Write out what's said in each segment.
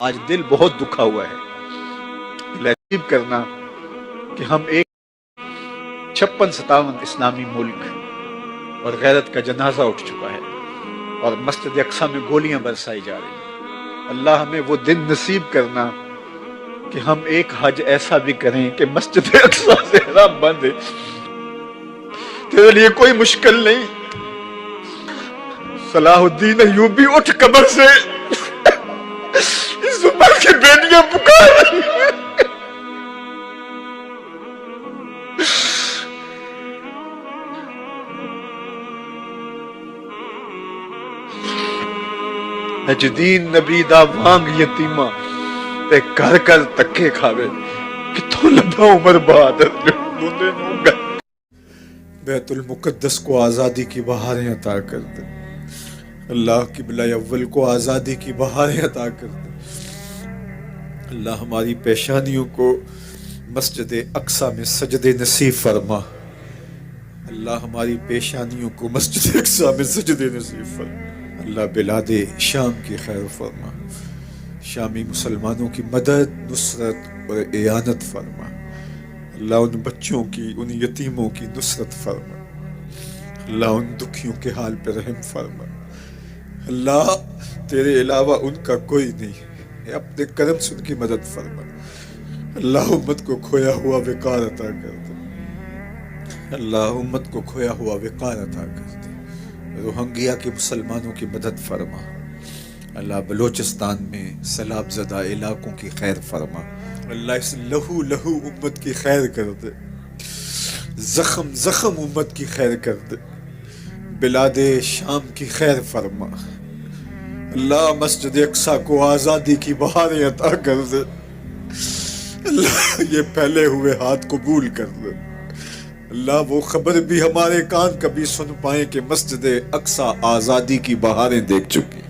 آج دل بہت دکھا ہوا ہے لطیف کرنا کہ ہم ایک 56-57 اسلامی ملک اور غیرت کا جنازہ اٹھ چکا ہے اور مسجد اقصی میں گولیاں برسائی جا رہی ہیں۔ اللہ ہمیں وہ دن نصیب کرنا کہ ہم ایک حج ایسا بھی کریں کہ مسجد اقصی سے احرام باندھے۔ تیرے لیے کوئی مشکل نہیں۔ صلاح الدین ایوبی اٹھ قبر سے اس عمر کی بیٹیاں پکار رہی ہیں۔ نجدین نبی دا وانگ یتیمہ تے کر کر تکے کھاوے کتوں لبا عمر بہادر جو بولے نونگا۔ بیت المقدس کو آزادی کی بہاریں عطا کر دے۔ اللہ قبلہ اول کو آزادی کی بہاریں عطا کر دے۔ اللہ ہماری پیشانیوں کو مسجد اقصی میں سجدے نصیب فرما۔ اللہ ہماری پیشانیوں کو مسجد اقصی میں سجدے نصیب فرما۔ اللہ بلاد شام کی خیر فرما۔ شامی مسلمانوں کی مدد، نصرت اور اعانت فرما۔ اللہ ان بچوں کی، ان یتیموں کی نصرت فرما۔ اللہ ان دکھیوں کے حال پہ رحم فرما۔ اللہ تیرے علاوہ ان کا کوئی نہیں، اپنے کرم سے ان کی مدد فرما۔ اللہ امت کو کھویا ہوا وقار عطا کر دے۔ اللہ امت کو کھویا ہوا وقار عطا کر دے۔ روہنگیا کے مسلمانوں کی مدد فرما۔ اللہ بلوچستان میں سیلاب زدہ علاقوں کی خیر فرما۔ اللہ اس لہو لہو امت کی خیر کر دے۔ زخم زخم امت کی خیر کر دے۔ بلاد شام کی خیر فرما۔ اللہ مسجد اقصی کو آزادی کی بہاریں عطا کر دے۔ اللہ یہ پھیلے ہوئے ہاتھ قبول کر دے۔ اللہ وہ خبر بھی ہمارے کان کبھی سن پائیں کہ مسجد اقصی آزادی کی بہاریں دیکھ چکی۔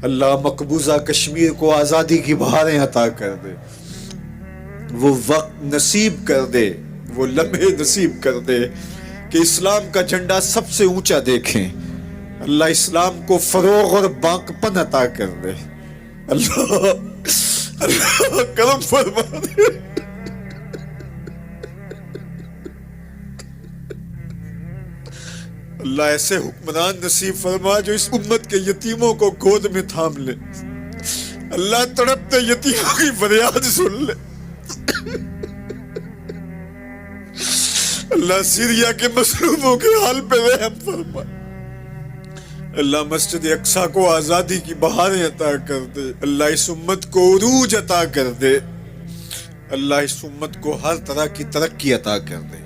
اللہ مقبوضہ کشمیر کو آزادی کی بہاریں عطا کر دے۔ وہ وقت نصیب کر دے، وہ لمحے نصیب کر دے کہ اسلام کا جھنڈا سب سے اونچا دیکھیں۔ اللہ اسلام کو فروغ اور باقپن عطا کر دے۔ اللہ کرم فرما دے۔ اللہ ایسے حکمران نصیب فرما جو اس امت کے یتیموں کو گود میں تھام لے۔ اللہ تڑپتے یتیموں کی فریاد سن لے۔ اللہ سیریا کے مظلوموں کے حال پہ رحم فرما۔ اللہ مسجد اقصی کو آزادی کی بہاریں عطا کر دے۔ اللہ اس امت کو عروج عطا کر دے۔ اللہ اس امت کو ہر طرح کی ترقی عطا کر دے۔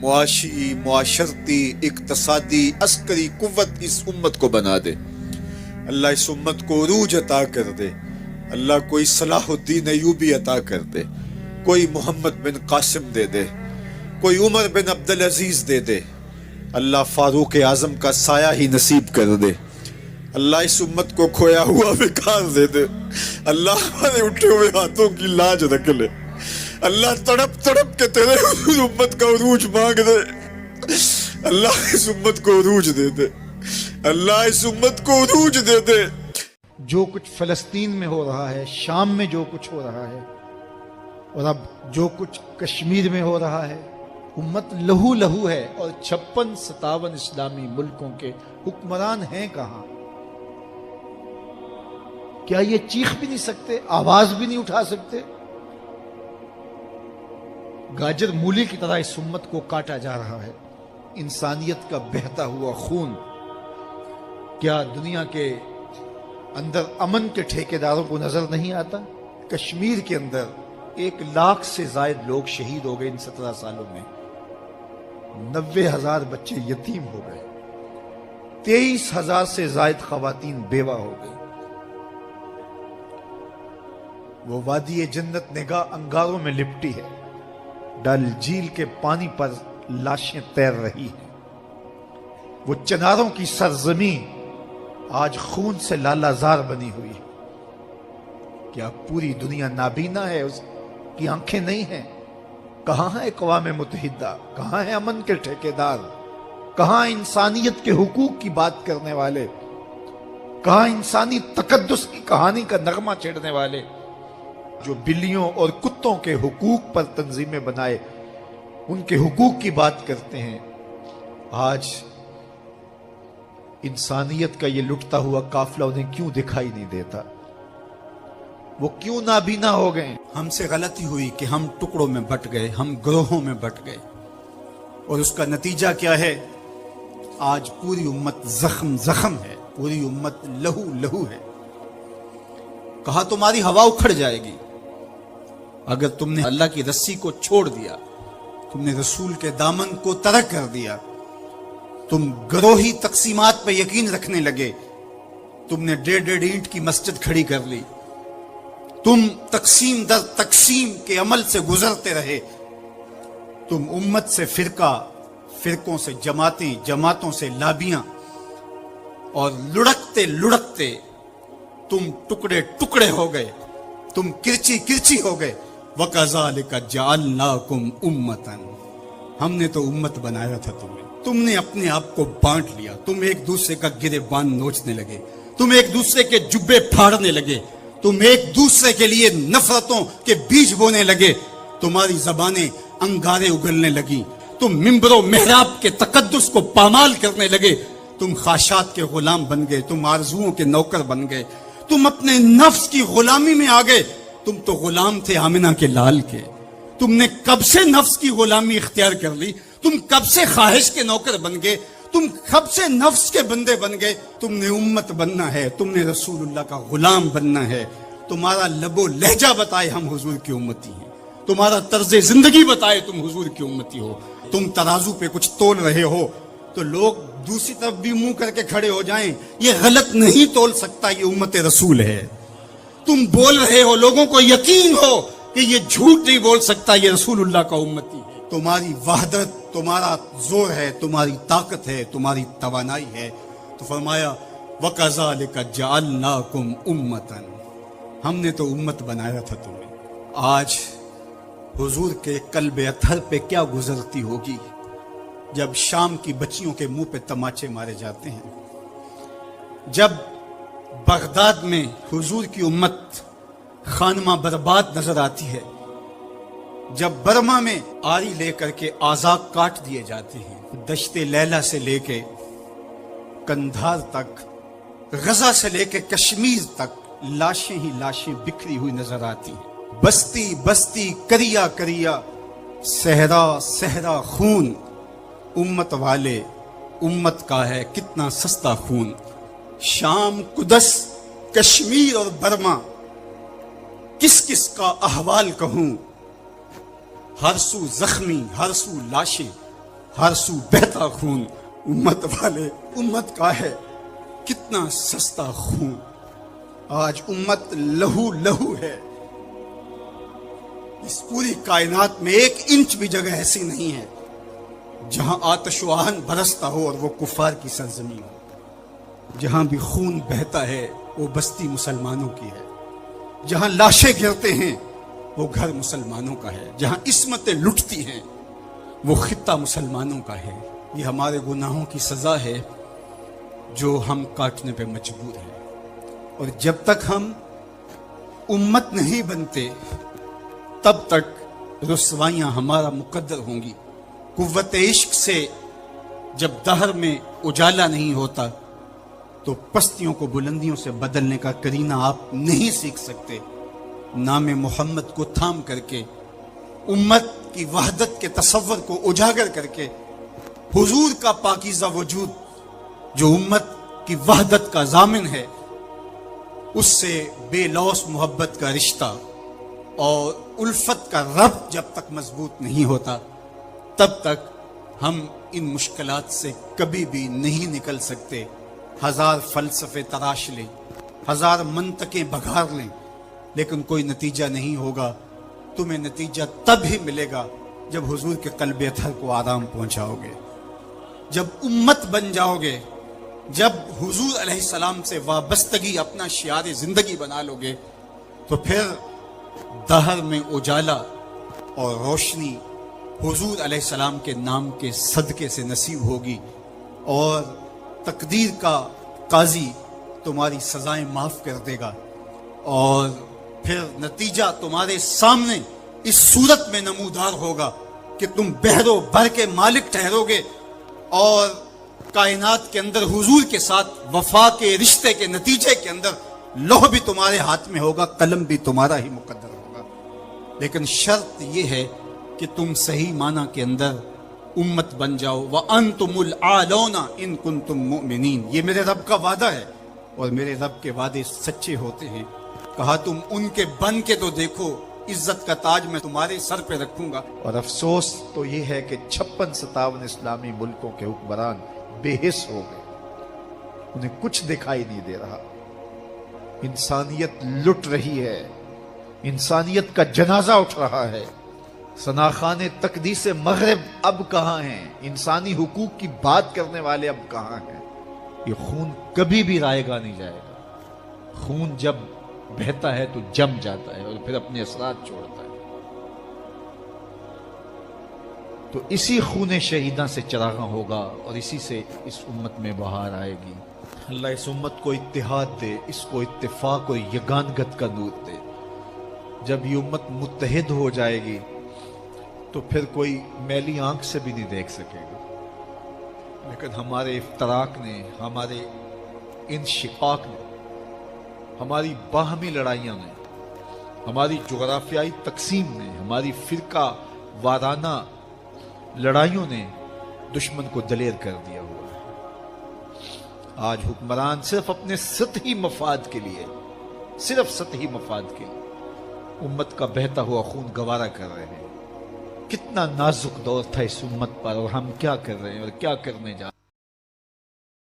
معاشی، معاشرتی، اقتصادی، عسکری قوت اس امت کو بنا دے۔ اللہ اس امت کو عروج عطا کر دے۔ اللہ کوئی صلاح الدین ایوبی عطا کر دے، کوئی محمد بن قاسم دے دے، کوئی عمر بن عبدالعزیز دے دے۔ اللہ فاروق اعظم کا سایہ ہی نصیب کر دے۔ اللہ اس امت کو کھویا ہوا وقار دے دے۔ اللہ ہمارے اٹھے ہوئے ہاتھوں کی لاج رکھ لے۔ اللہ تڑپ تڑپ کے تیرے امت کا عروج مانگ دے۔ اللہ اس امت کو عروج دے دے۔ اللہ اس امت کو عروج دے دے۔ جو کچھ فلسطین میں ہو رہا ہے، شام میں جو کچھ ہو رہا ہے، اور اب جو کچھ کشمیر میں ہو رہا ہے، امت لہو لہو ہے اور 56-57 اسلامی ملکوں کے حکمران ہیں کہاں؟ کیا یہ چیخ بھی نہیں سکتے، آواز بھی نہیں اٹھا سکتے؟ گاجر مولی کی طرح اس امت کو کاٹا جا رہا ہے۔ انسانیت کا بہتا ہوا خون کیا دنیا کے اندر امن کے ٹھیکیداروں کو نظر نہیں آتا؟ کشمیر کے اندر 1 لاکھ سے زائد لوگ شہید ہو گئے ان 17 سالوں میں۔ 90,000 بچے یتیم ہو گئے۔ 23,000 سے زائد خواتین بیوہ ہو گئی۔ وہ وادی جنت نگاہ انگاروں میں لپٹی ہے۔ ڈل جھیل کے پانی پر لاشیں تیر رہی ہیں۔ وہ چناروں کی سرزمین آج خون سے لالا زار بنی ہوئی ہے۔ کیا پوری دنیا نابینا ہے؟ اس کی آنکھیں نہیں ہیں؟ کہاں ہے اقوام متحدہ؟ کہاں ہے امن کے ٹھیکیدار؟ کہاں انسانیت کے حقوق کی بات کرنے والے؟ کہاں انسانی تقدس کی کہانی کا نغمہ چھیڑنے والے جو بلیوں اور کتوں کے حقوق پر تنظیمیں بنائے ان کے حقوق کی بات کرتے ہیں، آج انسانیت کا یہ لٹتا ہوا قافلہ انہیں کیوں دکھائی نہیں دیتا؟ وہ کیوں نابینا ہو گئے؟ ہم سے غلطی ہوئی کہ ہم ٹکڑوں میں بٹ گئے، ہم گروہوں میں بٹ گئے، اور اس کا نتیجہ کیا ہے؟ آج پوری امت زخم زخم ہے، پوری امت لہو لہو ہے۔ کہا تمہاری ہوا اکھڑ جائے گی اگر تم نے اللہ کی رسی کو چھوڑ دیا، تم نے رسول کے دامن کو ترک کر دیا، تم گروہی تقسیمات پہ یقین رکھنے لگے، تم نے 1.5 اینٹ کی مسجد کھڑی کر لی، تم تقسیم در تقسیم کے عمل سے گزرتے رہے، تم امت سے فرقوں سے جماعتیں، جماعتوں سے لابیاں، اور لڑکتے لڑکتے تم ٹکڑے ٹکڑے ہو گئے، تم کرچی کرچی ہو گئے۔ وَكَذَلِكَ جَعَلْنَاكُمْ أُمَّةً، ہم نے تو امت بنایا تھا تمہیں، تم نے اپنے آپ کو بانٹ لیا، تم ایک دوسرے کا گریبان نوچنے لگے، تم ایک دوسرے کے جبے پھاڑنے لگے، تم ایک دوسرے کے لیے نفرتوں کے بیج بونے لگے، تمہاری زبانیں انگارے اگلنے لگی، تم ممبر و محراب کے تقدس کو پامال کرنے لگے، تم خواہشات کے غلام بن گئے، تم آرزوؤں کے نوکر بن گئے، تم اپنے نفس کی غلامی میں آ گئے۔ تم تو غلام تھے آمنہ کے لال کے، تم نے کب سے نفس کی غلامی اختیار کر لی، تم کب سے خواہش کے نوکر بن گئے، تم کب سے نفس کے بندے بن گئے۔ تم نے امت بننا ہے، تم نے رسول اللہ کا غلام بننا ہے۔ تمہارا لب و لہجہ بتائے ہم حضور کی امتی ہیں، تمہارا طرز زندگی بتائے تم حضور کی امتی ہو۔ تم ترازو پہ کچھ تول رہے ہو تو لوگ دوسری طرف بھی منہ کر کے کھڑے ہو جائیں، یہ غلط نہیں تول سکتا، یہ امت رسول ہے۔ تم بول رہے ہو، لوگوں کو یقین ہو کہ یہ جھوٹ نہیں بول سکتا، یہ رسول اللہ کا امتی ہے۔ تمہاری وحدت، تمہارا زور ہے، تمہاری طاقت ہے، تمہاری توانائی ہے۔ تو فرمایا وَكَذَلِكَ جَعَلْنَاكُمْ أُمَّةً، ہم نے تو امت بنایا تھا تمہیں۔ آج حضور کے قلب اطہر پہ کیا گزرتی ہوگی جب شام کی بچیوں کے منہ پہ تماچے مارے جاتے ہیں، جب بغداد میں حضور کی امت خانمہ برباد نظر آتی ہے، جب برما میں آری لے کر کے اعضاء کاٹ دیے جاتے ہیں، دشت لیلہ سے لے کے کندھار تک، غزہ سے لے کے کشمیر تک لاشیں ہی لاشیں بکھری ہوئی نظر آتی ہیں، بستی بستی کریا کریا، صحرا صحرا خون، امت والے امت کا ہے کتنا سستا خون۔ شام، قدس، کشمیر اور برما، کس کس کا احوال کہوں، ہر سو زخمی، ہر سو لاشیں، ہر سو بہتا خون۔ امت والے امت کا ہے کتنا سستا خون۔ آج امت لہو لہو ہے، اس پوری کائنات میں 1 انچ بھی جگہ ایسی نہیں ہے جہاں آتش و آہن برستا ہو اور وہ کفار کی سرزمین ہو۔ جہاں بھی خون بہتا ہے وہ بستی مسلمانوں کی ہے، جہاں لاشیں گرتے ہیں وہ گھر مسلمانوں کا ہے، جہاں عصمتیں لٹتی ہیں وہ خطہ مسلمانوں کا ہے۔ یہ ہمارے گناہوں کی سزا ہے جو ہم کاٹنے پہ مجبور ہیں، اور جب تک ہم امت نہیں بنتے تب تک رسوائیاں ہمارا مقدر ہوں گی۔ قوت عشق سے جب دہر میں اجالا نہیں ہوتا تو پستیوں کو بلندیوں سے بدلنے کا کرینہ آپ نہیں سیکھ سکتے۔ نام محمد کو تھام کر کے، امت کی وحدت کے تصور کو اجاگر کر کے، حضور کا پاکیزہ وجود جو امت کی وحدت کا ضامن ہے، اس سے بے لوث محبت کا رشتہ اور الفت کا ربط جب تک مضبوط نہیں ہوتا تب تک ہم ان مشکلات سے کبھی بھی نہیں نکل سکتے۔ 1000 فلسفے تراش لیں، 1000 منطقیں بگھار لیں، لیکن کوئی نتیجہ نہیں ہوگا۔ تمہیں نتیجہ تب ہی ملے گا جب حضور کے قلب اطہر کو آرام پہنچاؤ گے، جب امت بن جاؤ گے، جب حضور علیہ السلام سے وابستگی اپنا شعار زندگی بنا لو گے، تو پھر دہر میں اجالا اور روشنی حضور علیہ السلام کے نام کے صدقے سے نصیب ہوگی، اور تقدیر کا قاضی تمہاری سزائیں معاف کر دے گا، اور پھر نتیجہ تمہارے سامنے اس صورت میں نمودار ہوگا کہ تم بحر و بر کے مالک ٹھہرو گے، اور کائنات کے اندر حضور کے ساتھ وفا کے رشتے کے نتیجے کے اندر لوح بھی تمہارے ہاتھ میں ہوگا، قلم بھی تمہارا ہی مقدر ہوگا۔ لیکن شرط یہ ہے کہ تم صحیح معنی کے اندر امت بن جاؤ۔ وَأَنْتُمُ الْعَالَوْنَ إِن كُنْتُم مُؤْمِنِينَ، یہ میرے رب کا وعدہ ہے، اور میرے رب کے وعدے سچے ہوتے ہیں۔ کہا تم ان کے بن کے تو دیکھو، عزت کا تاج میں تمہارے سر پہ رکھوں گا۔ اور افسوس تو یہ ہے کہ 56-57 اسلامی ملکوں کے حکمران بے حس ہو گئے، انہیں کچھ دکھائی نہیں دے رہا۔ انسانیت لٹ رہی ہے، انسانیت کا جنازہ اٹھ رہا ہے۔ ثناخان تقدیس مغرب اب کہاں ہیں؟ انسانی حقوق کی بات کرنے والے اب کہاں ہیں؟ یہ خون کبھی بھی رائے گا نہیں جائے گا۔ خون جب بہتا ہے تو جم جاتا ہے اور پھر اپنے اثرات چھوڑتا ہے۔ تو اسی خون شہیداں سے چراغاں ہوگا، اور اسی سے اس امت میں بہار آئے گی۔ اللہ اس امت کو اتحاد دے، اس کو اتفاق اور یگانگت کا نور دے۔ جب یہ امت متحد ہو جائے گی تو پھر کوئی میلی آنکھ سے بھی نہیں دیکھ سکے گا۔ لیکن ہمارے افتراق نے، ہمارے انشقاق نے، ہماری باہمی لڑائیاں نے، ہماری جغرافیائی تقسیم نے، ہماری فرقہ وارانہ لڑائیوں نے دشمن کو دلیر کر دیا ہوا ہے۔ آج حکمران صرف اپنے سطحی مفاد کے لیے، صرف سطحی مفاد کے لیے امت کا بہتا ہوا خون گوارا کر رہے ہیں۔ کتنا نازک دور تھا اس امت پر، اور ہم کیا کر رہے ہیں اور کیا کرنے جا رہے ہیں۔